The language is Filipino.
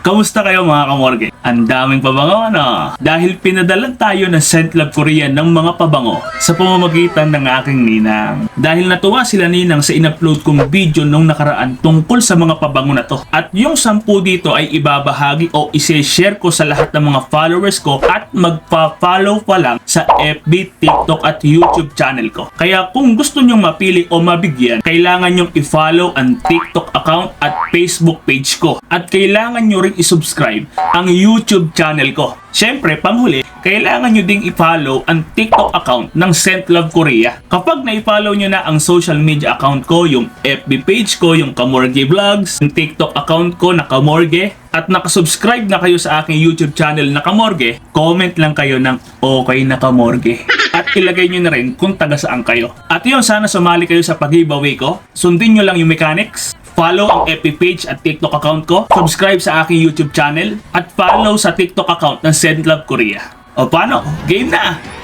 Kamusta kayo mga kamorge? Ang daming pabango ano? Dahil pinadalan tayo ng Scent Lab Korea ng mga pabango sa pamamagitan ng aking ninang. Dahil natuwa sila ninang sa in-upload kong video nung nakaraan tungkol sa mga pabango na to. At yung 10 dito ay ibabahagi o isi-share ko sa lahat ng mga followers ko at magpa-follow pa lang sa FB, TikTok at YouTube channel ko. Kaya kung gusto nyong mapili o mabigyan, kailangan nyong i-follow ang TikTok account at Facebook page ko. At kailangan nyo rin i-subscribe ang YouTube channel ko. Siyempre, panghuli, kailangan nyo ding i-follow ang TikTok account ng Scent Lab Korea. Kapag na-follow nyo na ang social media account ko, yung FB page ko, yung Kamorge Vlogs, yung TikTok account ko na Kamorge, at nakasubscribe na kayo sa aking YouTube channel na Kamorge, comment lang kayo ng okay na Kamorge. At ilagay nyo na rin kung taga saan kayo. At yun, sana sumali kayo sa pag-giveaway ko. Sundin nyo lang yung mechanics. Follow ang FB page at TikTok account ko, subscribe sa aking YouTube channel, at follow sa TikTok account ng Scent Lab Korea. O paano? Game na!